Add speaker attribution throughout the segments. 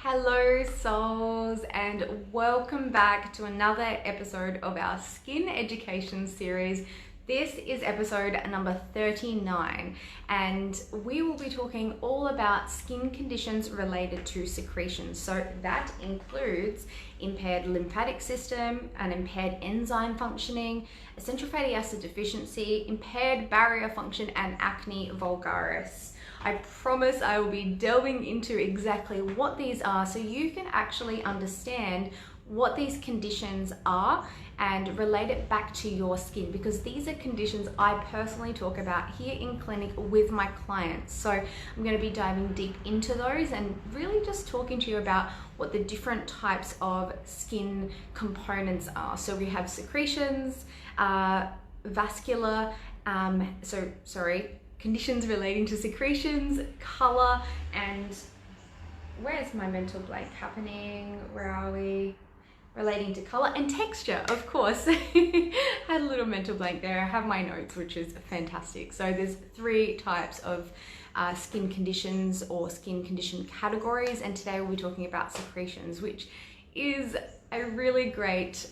Speaker 1: Hello souls, and welcome back to another episode of our skin education series. This is episode number 39, and we will be talking all about skin conditions related to secretions. So that includes impaired lymphatic system, an impaired enzyme functioning, essential fatty acid deficiency, impaired barrier function, and acne vulgaris. I promise I will be delving into exactly what these are so you can actually understand what these conditions are and relate it back to your skin, because these are conditions I personally talk about here in clinic with my clients. So I'm going to be diving deep into those and really just talking to you about what the different types of skin components are. So we have secretions, vascular, conditions relating to secretions, color, and where's my mental blank happening? Where are we? Relating to color and texture, of course. Had a little mental blank there. I have my notes, which is fantastic. So there's three types of skin conditions or skin condition categories, and today we'll be talking about secretions, which is a really great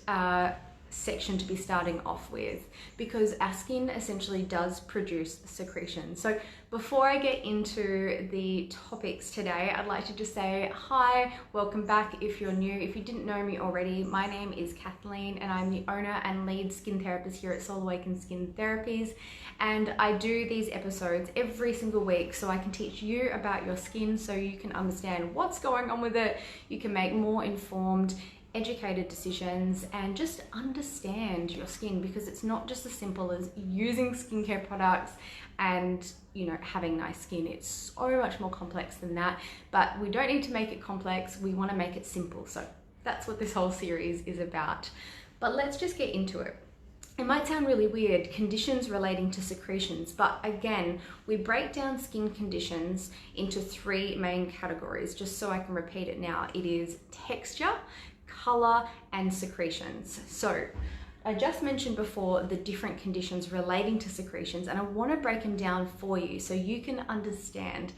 Speaker 1: section to be starting off with, because our skin essentially does produce secretions. So before I get into the topics today, I'd like to just say hi, welcome back if you're new. If you didn't know me already, my name is Kathleen and I'm the owner and lead skin therapist here at Soul Awakened Skin Therapies, and I do these episodes every single week so I can teach you about your skin so you can understand what's going on with it, you can make more informed, educated decisions, and just understand your skin, because it's not just as simple as using skincare products and having nice skin. It's so much more complex than that, but we don't need to make it complex, we want to make it simple. So that's what this whole series is about. But let's just get into it. It might sound really weird, conditions relating to secretions, but again, we break down skin conditions into three main categories, just so I can repeat it now. It is texture, color, and secretions. So I just mentioned before the different conditions relating to secretions, and I want to break them down for you so you can understand.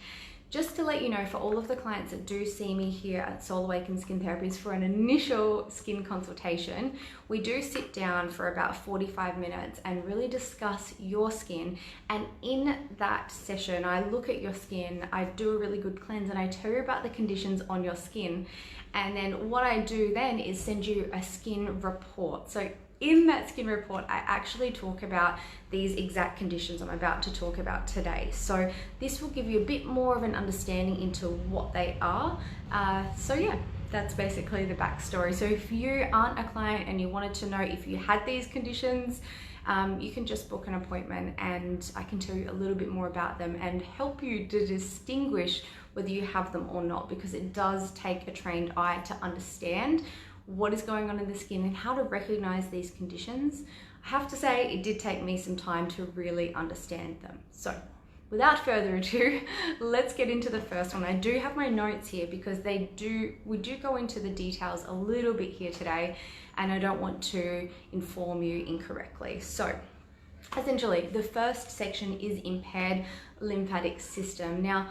Speaker 1: Just to let you know, for all of the clients that do see me here at Soul Awakened Skin Therapies for an initial skin consultation, we do sit down for about 45 minutes and really discuss your skin. And in that session, I look at your skin, I do a really good cleanse, and I tell you about the conditions on your skin. And then what I do then is send you a skin report. So in that skin report, I actually talk about these exact conditions I'm about to talk about today. So this will give you a bit more of an understanding into what they are. So yeah, that's basically the backstory. So if you aren't a client and you wanted to know if you had these conditions, you can just book an appointment and I can tell you a little bit more about them and help you to distinguish whether you have them or not, because it does take a trained eye to understand what is going on in the skin and how to recognize these conditions. I have to say, it did take me some time to really understand them. So without further ado, let's get into the first one. I do have my notes here because we do go into the details a little bit here today, and I don't want to inform you incorrectly. So essentially, the first section is impaired lymphatic system. Now,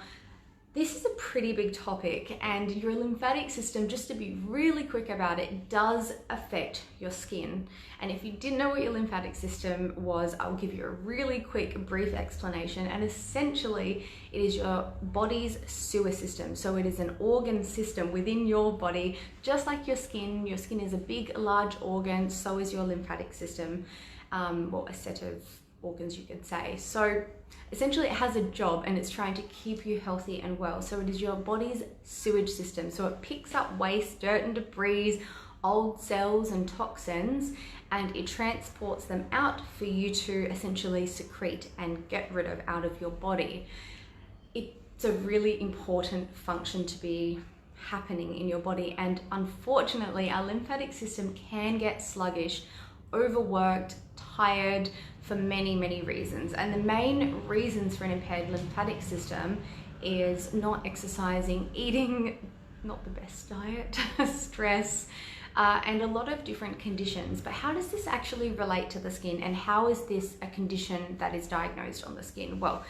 Speaker 1: this is a pretty big topic, and your lymphatic system, just to be really quick about it, does affect your skin. And if you didn't know what your lymphatic system was, I'll give you a really quick, brief explanation. And essentially, it is your body's sewer system. So it is an organ system within your body, just like your skin. Your skin is a big, large organ, so is your lymphatic system, or a set of organs, you could say. So essentially it has a job, and it's trying to keep you healthy and well. So it is your body's sewage system. So it picks up waste, dirt and debris, old cells and toxins, and it transports them out for you to essentially secrete and get rid of out of your body. It's a really important function to be happening in your body, and unfortunately our lymphatic system can get sluggish, overworked, tired, for many, many reasons. And the main reasons for an impaired lymphatic system is not exercising, eating not the best diet, stress, and a lot of different conditions. But how does this actually relate to the skin, and how is this a condition that is diagnosed on the skin? Well,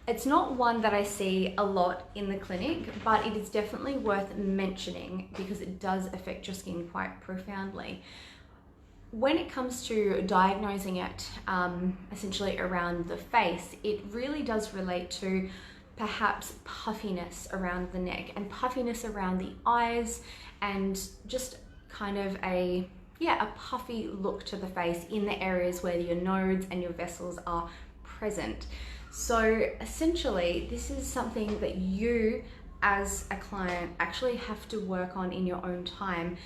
Speaker 1: It's not one that I see a lot in the clinic, but it is definitely worth mentioning because it does affect your skin quite profoundly. When it comes to diagnosing it, essentially around the face, it really does relate to perhaps puffiness around the neck and puffiness around the eyes, and just kind of a puffy look to the face in the areas where your nodes and your vessels are present. So essentially, this is something that you as a client actually have to work on in your own time,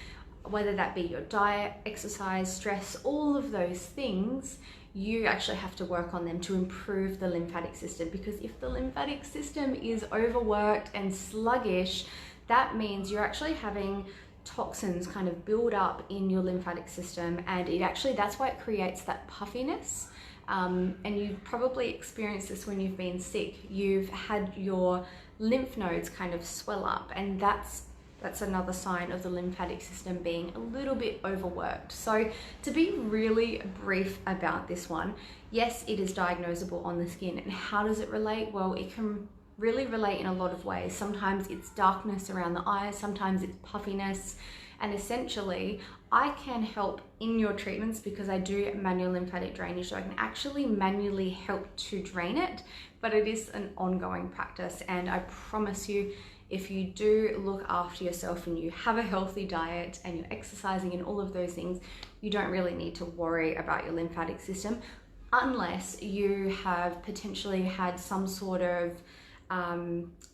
Speaker 1: whether that be your diet, exercise, stress, all of those things. You actually have to work on them to improve the lymphatic system, because if the lymphatic system is overworked and sluggish, that means you're actually having toxins kind of build up in your lymphatic system, and that's why it creates that puffiness. And you've probably experienced this when you've been sick. You've had your lymph nodes kind of swell up, and that's another sign of the lymphatic system being a little bit overworked. So to be really brief about this one, yes, it is diagnosable on the skin. And how does it relate? Well, it can really relate in a lot of ways. Sometimes it's darkness around the eyes, sometimes it's puffiness. And essentially, I can help in your treatments because I do manual lymphatic drainage, so I can actually manually help to drain it, but it is an ongoing practice. And I promise you, if you do look after yourself and you have a healthy diet and you're exercising and all of those things, you don't really need to worry about your lymphatic system, unless you have potentially had some sort of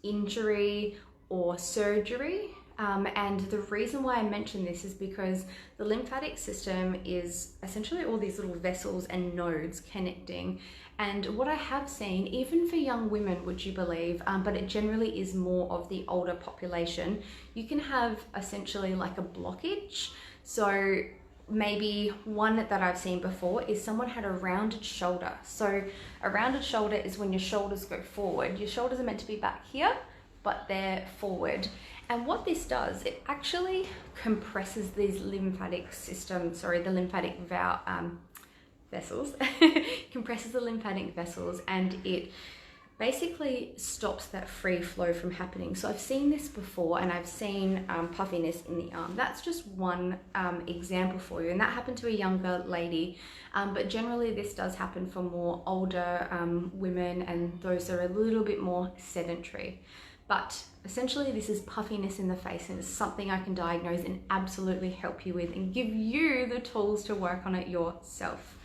Speaker 1: injury or surgery. And the reason why I mention this is because the lymphatic system is essentially all these little vessels and nodes connecting. And what I have seen, even for young women, would you believe, but it generally is more of the older population, you can have essentially like a blockage. So maybe one that I've seen before is someone had a rounded shoulder. So a rounded shoulder is when your shoulders go forward. Your shoulders are meant to be back here, but they're forward. And what this does, it actually compresses these lymphatic systems, the lymphatic vessels, compresses the lymphatic vessels, and it basically stops that free flow from happening. So I've seen this before, and I've seen puffiness in the arm. That's just one example for you, and that happened to a younger lady. But generally this does happen for more older women and those that are a little bit more sedentary. But essentially this is puffiness in the face, and it's something I can diagnose and absolutely help you with and give you the tools to work on it yourself.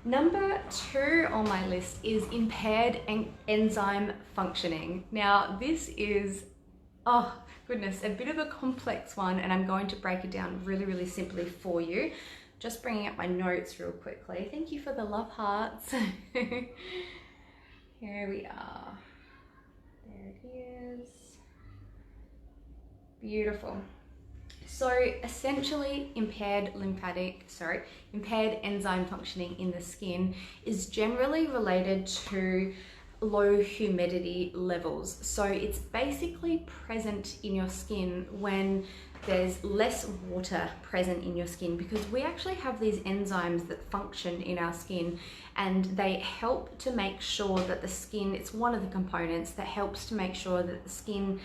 Speaker 1: Number 2 on my list is impaired enzyme functioning. Now this is, oh goodness, a bit of a complex one, and I'm going to break it down really, really simply for you. Just bringing up my notes real quickly. Thank you for the love hearts. Here we are. There it is. Beautiful. So essentially impaired enzyme functioning in the skin is generally related to low humidity levels. So it's basically present in your skin when there's less water present in your skin, because we actually have these enzymes that function in our skin, and they help to make sure that the skin, it's one of the components that helps to make sure that the skin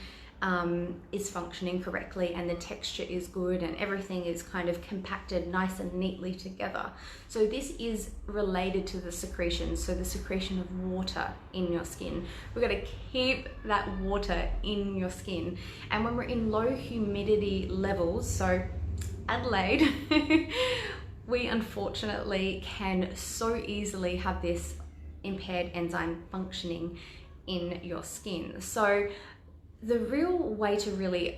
Speaker 1: is functioning correctly and the texture is good and everything is kind of compacted nice and neatly together. So this is related to the secretions, so the secretion of water in your skin. We've got to keep that water in your skin. And when we're in low humidity levels, so Adelaide, we unfortunately can so easily have this impaired enzyme functioning in your skin. So the real way to really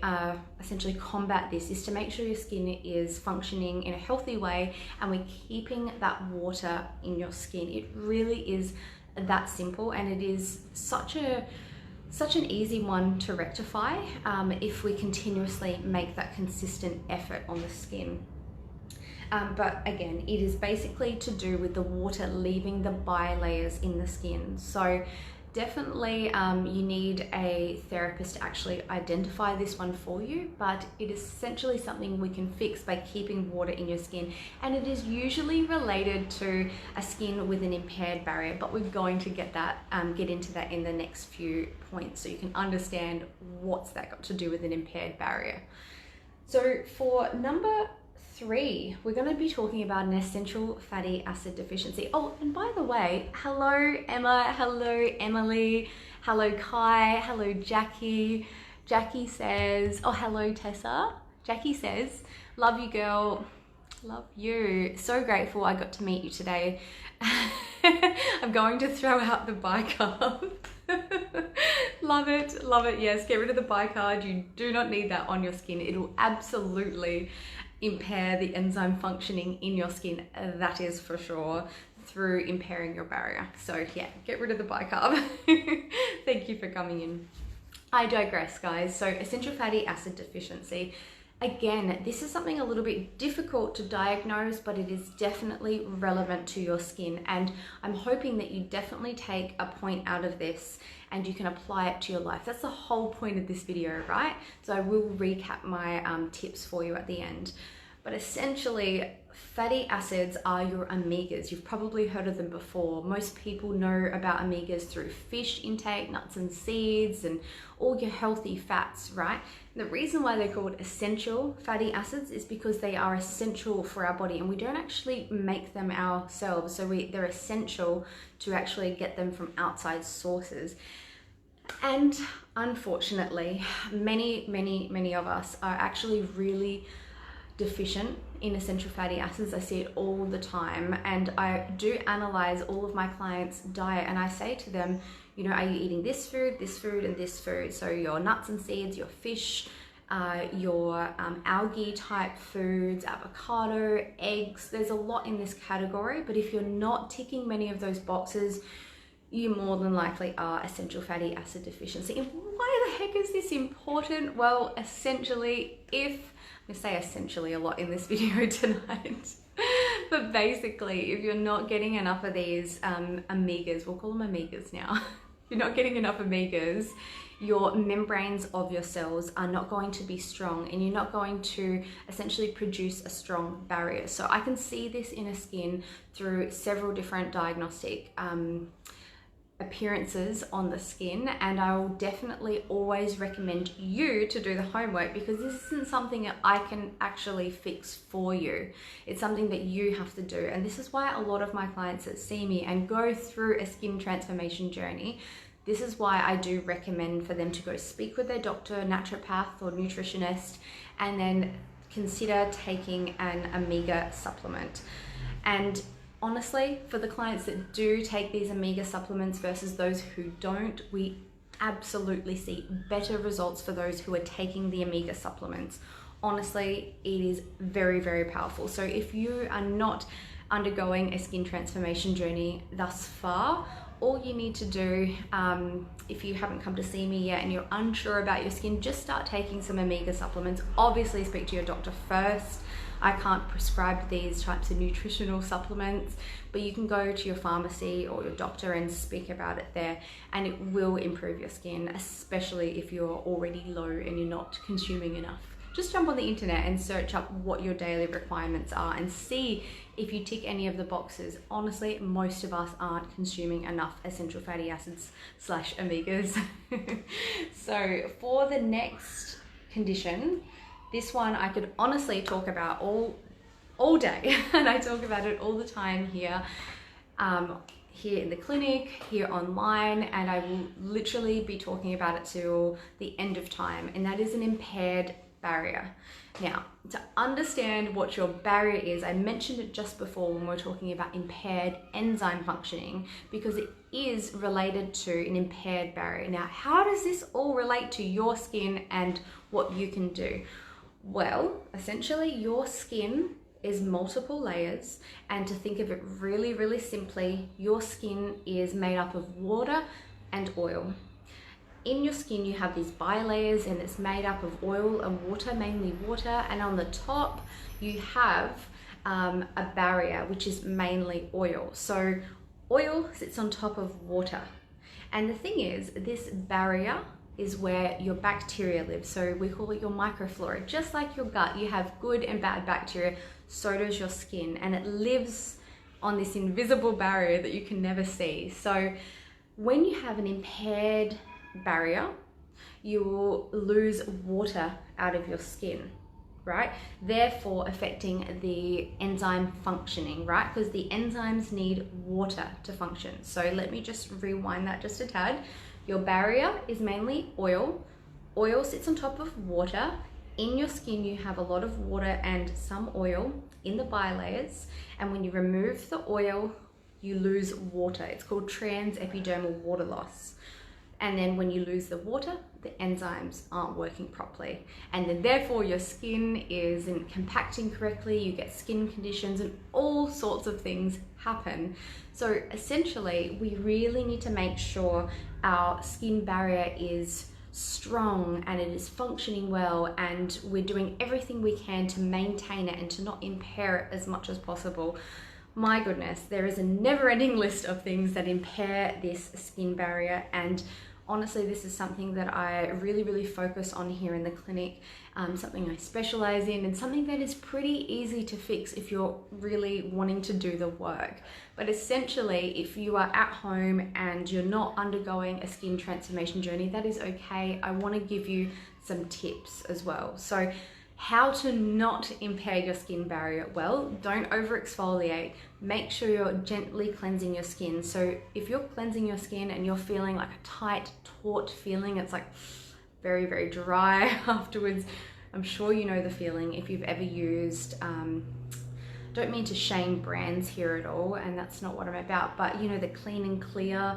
Speaker 1: essentially combat this is to make sure your skin is functioning in a healthy way and we're keeping that water in your skin. It really is that simple, and it is such an easy one to rectify if we continuously make that consistent effort on the skin. But again, it is basically to do with the water leaving the bilayers in the skin. So definitely you need a therapist to actually identify this one for you, but it is essentially something we can fix by keeping water in your skin, and it is usually related to a skin with an impaired barrier, but we're going to get into that in the next few points so you can understand what's that got to do with an impaired barrier. So for number 3, we're going to be talking about an essential fatty acid deficiency. Oh, and by the way, hello Emma, hello Emily, hello Kai, hello Jackie. Jackie says, oh, hello Tessa. Jackie says, love you girl, love you. So grateful I got to meet you today. I'm going to throw out the bicarb. Love it, love it. Yes, get rid of the bicarb. You do not need that on your skin. It'll absolutely impair the enzyme functioning in your skin, that is for sure, through impairing your barrier. So yeah, get rid of the bicarb. Thank you for coming in. I digress, guys. So essential fatty acid deficiency. Again, this is something a little bit difficult to diagnose, but it is definitely relevant to your skin. And I'm hoping that you definitely take a point out of this and you can apply it to your life. That's the whole point of this video, right? So I will recap my tips for you at the end. But essentially, fatty acids are your omegas. You've probably heard of them before. Most people know about omegas through fish intake, nuts and seeds, and all your healthy fats, right? The reason why they're called essential fatty acids is because they are essential for our body, and we don't actually make them ourselves. So they're essential to actually get them from outside sources. And unfortunately, many of us are actually really deficient in essential fatty acids. I see it all the time, and I do analyze all of my clients' diet, and I say to them, you know, are you eating this food, and this food? So your nuts and seeds, your fish, your algae type foods, avocado, eggs. There's a lot in this category, but if you're not ticking many of those boxes, you more than likely are essential fatty acid deficiency. And why the heck is this important? Well, essentially, I'm gonna say essentially a lot in this video tonight, but basically, if you're not getting enough of these omegas, we'll call them omegas now. If you're not getting enough omegas, your membranes of your cells are not going to be strong, and you're not going to essentially produce a strong barrier. So I can see this in a skin through several different diagnostic appearances on the skin, and I will definitely always recommend you to do the homework, because this isn't something that I can actually fix for you. It's something that you have to do, and this is why a lot of my clients that see me and go through a skin transformation journey, this is why I do recommend for them to go speak with their doctor, naturopath or nutritionist, and then consider taking an omega supplement. And honestly, for the clients that do take these omega supplements versus those who don't, we absolutely see better results for those who are taking the omega supplements. Honestly, it is very, very powerful. So if you are not undergoing a skin transformation journey thus far, all you need to do, if you haven't come to see me yet and you're unsure about your skin, just start taking some omega supplements. Obviously, speak to your doctor first. I can't prescribe these types of nutritional supplements, but you can go to your pharmacy or your doctor and speak about it there, and it will improve your skin, especially if you're already low and you're not consuming enough. Just jump on the internet and search up what your daily requirements are and see if you tick any of the boxes. Honestly, most of us aren't consuming enough essential fatty acids / omegas. So for the next condition, this one I could honestly talk about all day, and I talk about it all the time here, here in the clinic, here online, and I will literally be talking about it till the end of time, and that is an impaired barrier. Now, to understand what your barrier is, I mentioned it just before when we were talking about impaired enzyme functioning, because it is related to an impaired barrier. Now, how does this all relate to your skin and what you can do? Well, essentially your skin is multiple layers, and to think of it really, really simply, your skin is made up of water and oil. In your skin you have these bilayers, and it's made up of oil and water, mainly water, and on the top you have a barrier which is mainly oil. So oil sits on top of water, And the thing is, this barrier is where your bacteria live. So we call it your microflora. Just like your gut, you have good and bad bacteria, so does your skin, and it lives on this invisible barrier that you can never see. So when you have an impaired barrier, you will lose water out of your skin, right? Therefore affecting the enzyme functioning, right? Because the enzymes need water to function. So let me just rewind that just a tad. Your barrier is mainly oil. Oil sits on top of water. In your skin, you have a lot of water and some oil in the bilayers. And when you remove the oil, you lose water. It's called transepidermal water loss. And then when you lose the water, the enzymes aren't working properly. And then therefore your skin isn't compacting correctly, you get skin conditions, and all sorts of things happen. So essentially, we really need to make sure our skin barrier is strong and it is functioning well, and we're doing everything we can to maintain it and to not impair it as much as possible. My goodness, there is a never-ending list of things that impair this skin barrier, and honestly, this is something that I really focus on here in the clinic, something I specialize in, and something that is pretty easy to fix if you're really wanting to do the work. But essentially, if you are at home and you're not undergoing a skin transformation journey, that is okay. I want to give you some tips as well. So how to not impair your skin barrier? Well, don't over exfoliate. Make sure you're gently cleansing your skin. So if you're cleansing your skin and you're feeling like a tight, taut feeling, it's like very dry afterwards, I'm sure you know the feeling if you've ever used, don't mean to shame brands here at all, and that's not what I'm about, but you know, the Clean and Clear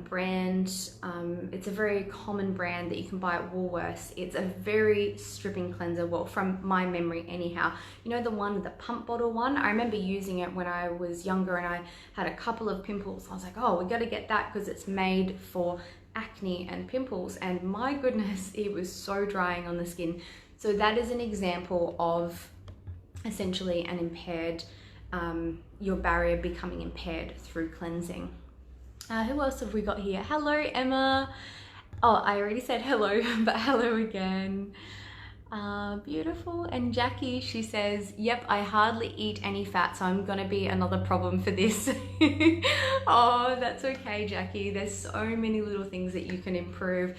Speaker 1: brand, it's a very common brand that you can buy at Woolworths. It's a very stripping cleanser, well, from my memory anyhow. You know, the one, the pump bottle one? I remember using it when I was younger and I had a couple of pimples. I was like, oh, we got to get that because it's made for acne and pimples, and my goodness, it was so drying on the skin. So that is an example of essentially an impaired, your barrier becoming impaired through cleansing. Who else have we got here? Hello, Emma. Oh, I already said hello, but hello again. Beautiful. And Jackie, she says, yep, I hardly eat any fat, so I'm gonna be another problem for this. Oh, that's okay, Jackie. There's so many little things that you can improve.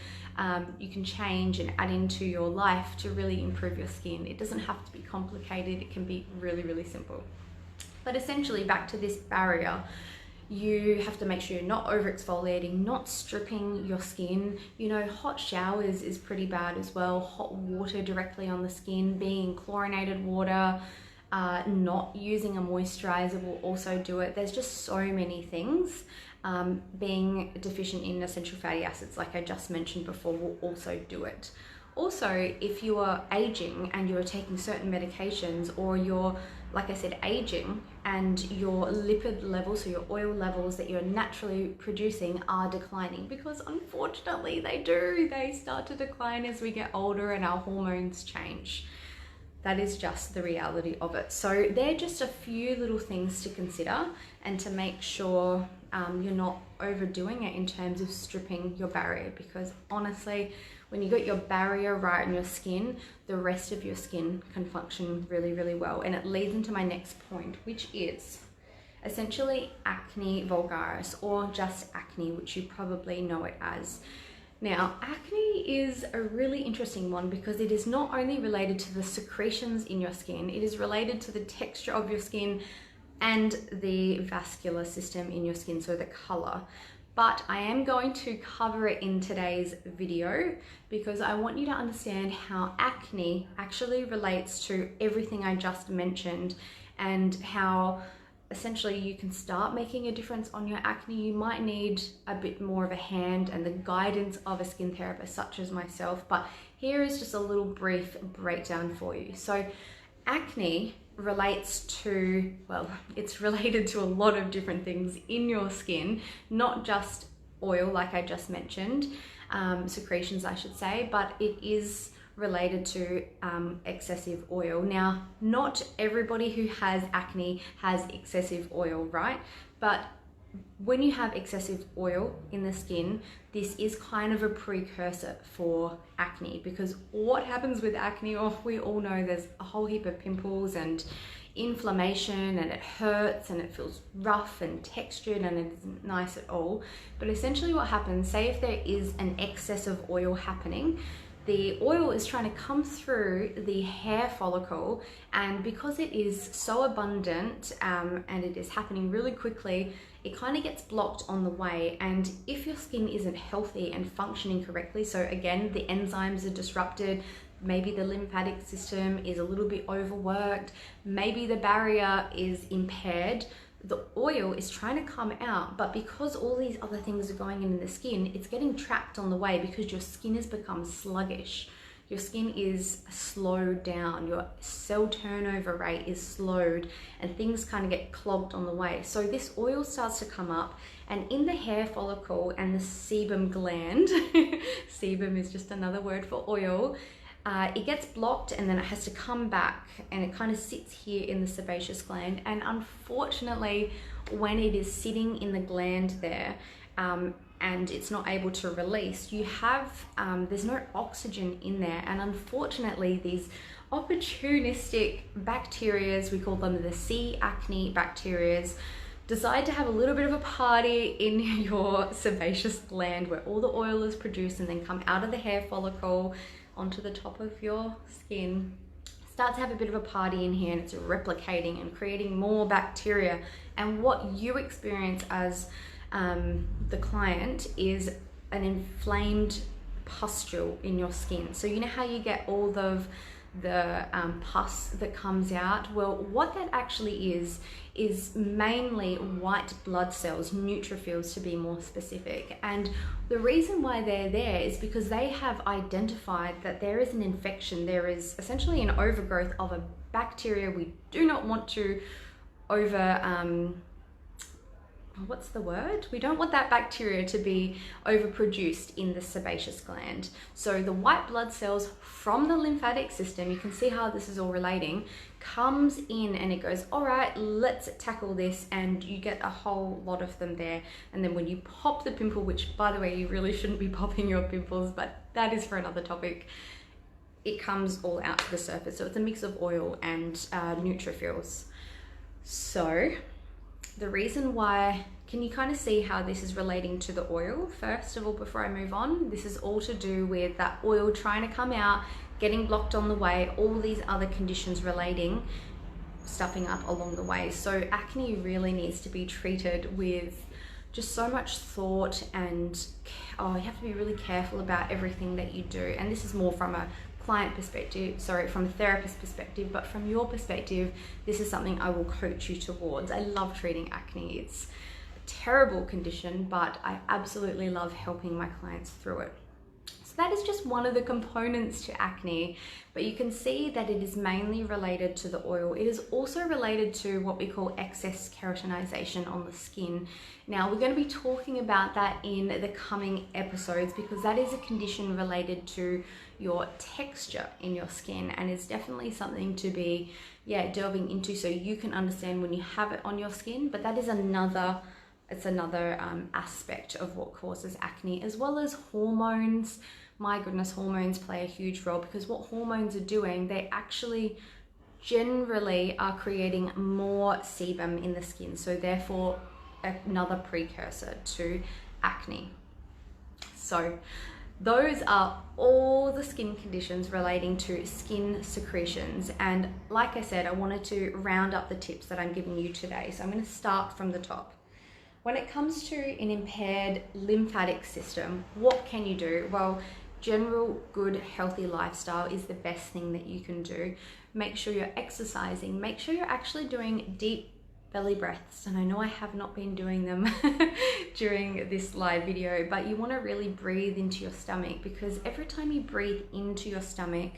Speaker 1: You can change and add into your life to really improve your skin. It doesn't have to be complicated. It can be really simple. But essentially, back to this barrier, you have to make sure you're not over exfoliating, not stripping your skin. You know, hot showers is pretty bad as well. Hot water directly on the skin, being in chlorinated water, not using a moisturizer will also do it. There's just so many things. Being deficient in essential fatty acids, like I just mentioned before, will also do it. Also, if you are aging and you are taking certain medications, or you're, like I said, aging and your lipid levels, so your oil levels that you're naturally producing are declining, because unfortunately they do. They start to decline as we get older and our hormones change. That is just the reality of it. So they're just a few little things to consider and to make sure you're not overdoing it in terms of stripping your barrier, because honestly, when you got your barrier right in your skin, the rest of your skin can function really well. And it leads into my next point, which is essentially acne vulgaris, or just acne, which you probably know it as. Now, acne is a really interesting one because it is not only related to the secretions in your skin, it is related to the texture of your skin and the vascular system in your skin, so the color. But I am going to cover it in today's video because I want you to understand how acne actually relates to everything I just mentioned, and how essentially you can start making a difference on your acne. You might need a bit more of a hand and the guidance of a skin therapist such as myself, but here is just a little brief breakdown for you. So acne relates to, well, it's related to a lot of different things in your skin, not just oil like I just mentioned, secretions I should say, but it is related to excessive oil. Now, not everybody who has acne has excessive oil, right? But when you have excessive oil in the skin, this is kind of a precursor for acne, because what happens with acne, we all know there's a whole heap of pimples and inflammation, and it hurts and it feels rough and textured and it isn't nice at all. But essentially what happens, say if there is an excess of oil happening, the oil is trying to come through the hair follicle, and because it is so abundant and it is happening really quickly, it kind of gets blocked on the way. And if your skin isn't healthy and functioning correctly, so again, the enzymes are disrupted, maybe the lymphatic system is a little bit overworked, maybe the barrier is impaired, the oil is trying to come out, but because all these other things are going in the skin, it's getting trapped on the way because your skin has become sluggish. Your skin is slowed down, your cell turnover rate is slowed, and things kind of get clogged on the way. So this oil starts to come up, and in the hair follicle and the sebum gland, sebum is just another word for oil, it gets blocked and then it has to come back, and it kind of sits here in the sebaceous gland. And unfortunately, when it is sitting in the gland there and it's not able to release, you have, there's no oxygen in there. And unfortunately, these opportunistic bacterias, we call them the C. acne bacterias, decide to have a little bit of a party in your sebaceous gland where all the oil is produced and then come out of the hair follicle onto the top of your skin, start to have a bit of a party in here, and it's replicating and creating more bacteria. And what you experience as the client is an inflamed pustule in your skin. So you know how you get all of the pus that comes out? Well, what that actually is mainly white blood cells, neutrophils to be more specific. And the reason why they're there is because they have identified that there is an infection. There is essentially an overgrowth of a bacteria we do not want to what's the word? We don't want that bacteria to be overproduced in the sebaceous gland. So the white blood cells from the lymphatic system, you can see how this is all relating, comes in and it goes, all right, let's tackle this, and you get a whole lot of them there. And then when you pop the pimple, which by the way, you really shouldn't be popping your pimples, but that is for another topic, it comes all out to the surface. So it's a mix of oil and neutrophils. So the reason why, can you kind of see how this is relating to the oil? First of all, before I move on, this is all to do with that oil trying to come out, getting blocked on the way, all these other conditions relating, stuffing up along the way. So acne really needs to be treated with just so much thought, and you have to be really careful about everything that you do. And this is more from a client perspective, from a therapist perspective, but from your perspective, this is something I will coach you towards. I love treating acne. It's a terrible condition, but I absolutely love helping my clients through it. So that is just one of the components to acne, but you can see that it is mainly related to the oil. It is also related to what we call excess keratinization on the skin. Now, we're going to be talking about that in the coming episodes, because that is a condition related to your texture in your skin, and is definitely something to be delving into so you can understand when you have it on your skin. But that is another aspect of what causes acne, as well as hormones. My goodness, hormones play a huge role, because what hormones are doing, they actually generally are creating more sebum in the skin, so therefore another precursor to acne. So those are all the skin conditions relating to skin secretions. And like I said, I wanted to round up the tips that I'm giving you today. So I'm going to start from the top. When it comes to an impaired lymphatic system, what can you do? Well, general good healthy lifestyle is the best thing that you can do. Make sure you're exercising. Make sure you're actually doing deep belly breaths, and I know I have not been doing them during this live video, but you want to really breathe into your stomach, because every time you breathe into your stomach,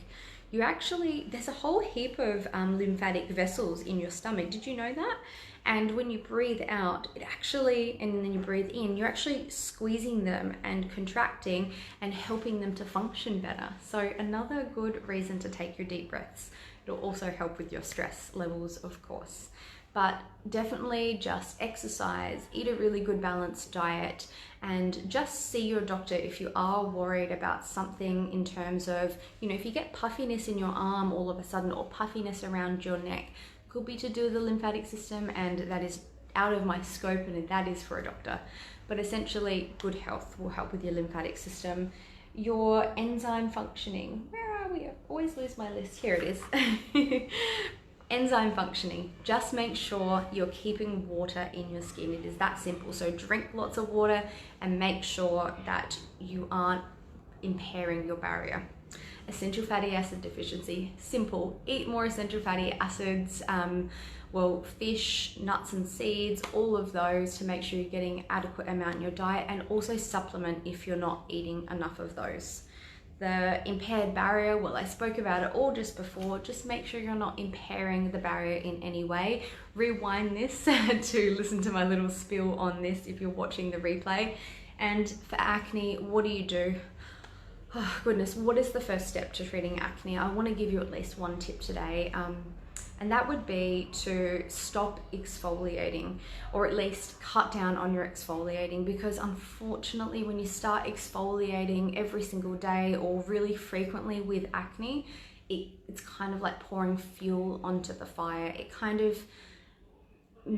Speaker 1: there's a whole heap of lymphatic vessels in your stomach. Did you know that? And when you breathe out, and then you breathe in, you're actually squeezing them and contracting and helping them to function better. So another good reason to take your deep breaths. It'll also help with your stress levels, of course. But definitely just exercise, eat a really good balanced diet, and just see your doctor if you are worried about something in terms of, if you get puffiness in your arm all of a sudden, or puffiness around your neck, could be to do with the lymphatic system, and that is out of my scope, and that is for a doctor. But essentially, good health will help with your lymphatic system. Your enzyme functioning, where are we? I always lose my list. Here it is. Enzyme functioning, just make sure you're keeping water in your skin. It is that simple. So drink lots of water and make sure that you aren't impairing your barrier. Essential fatty acid deficiency, simple. Eat more essential fatty acids, fish, nuts and seeds, all of those, to make sure you're getting adequate amount in your diet, and also supplement if you're not eating enough of those. The impaired barrier, well, I spoke about it all just before. Just make sure you're not impairing the barrier in any way. Rewind this to listen to my little spiel on this if you're watching the replay. And for acne, what do you do? Oh goodness, what is the first step to treating acne? I want to give you at least one tip today. And that would be to stop exfoliating, or at least cut down on your exfoliating, because unfortunately when you start exfoliating every single day or really frequently with acne, it's kind of like pouring fuel onto the fire. It kind of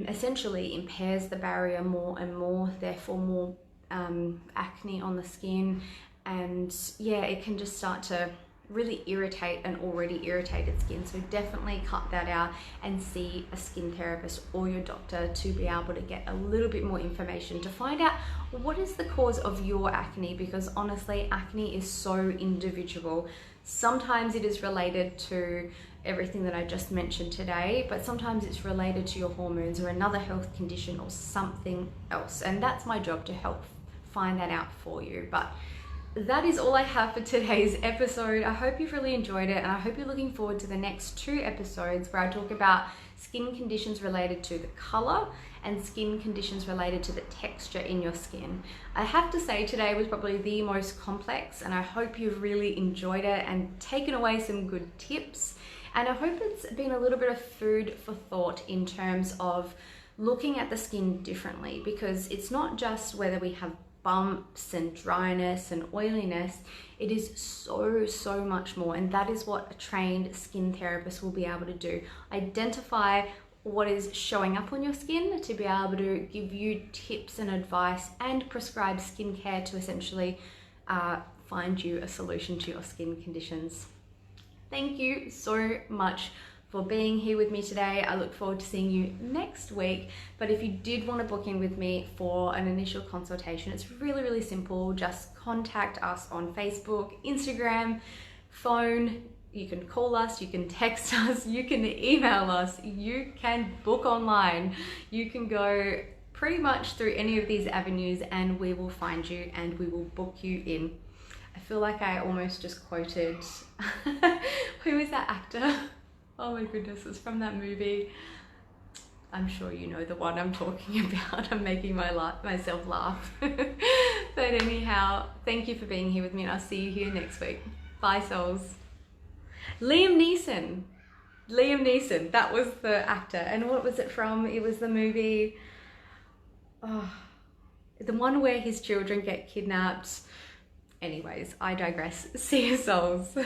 Speaker 1: essentially impairs the barrier more and more, therefore more acne on the skin, and yeah, it can just start to really irritate an already irritated skin. So definitely cut that out and see a skin therapist or your doctor to be able to get a little bit more information to find out what is the cause of your acne, because honestly, acne is so individual. Sometimes it is related to everything that I just mentioned today, but sometimes it's related to your hormones or another health condition or something else, and that's my job to help find that out for you. But that is all I have for today's episode. I hope you've really enjoyed it, and I hope you're looking forward to the next 2 episodes where I talk about skin conditions related to the color and skin conditions related to the texture in your skin. I have to say today was probably the most complex, and I hope you've really enjoyed it and taken away some good tips. And I hope it's been a little bit of food for thought in terms of looking at the skin differently, because it's not just whether we have bumps and dryness and oiliness. It is so much more, and that is what a trained skin therapist will be able to do. Identify what is showing up on your skin to be able to give you tips and advice and prescribe skincare to essentially find you a solution to your skin conditions. Thank you so much for being here with me today. I look forward to seeing you next week. But if you did want to book in with me for an initial consultation, it's really simple. Just contact us on Facebook, Instagram, phone. You can call us, you can text us, you can email us, you can book online. You can go pretty much through any of these avenues and we will find you and we will book you in. I feel like I almost just quoted, who is that actor? Oh my goodness, it's from that movie. I'm sure you know the one I'm talking about. I'm making myself laugh. But anyhow, thank you for being here with me, and I'll see you here next week. Bye, souls. Liam Neeson, that was the actor. And what was it from? It was the movie, the one where his children get kidnapped. Anyways, I digress. See you, souls.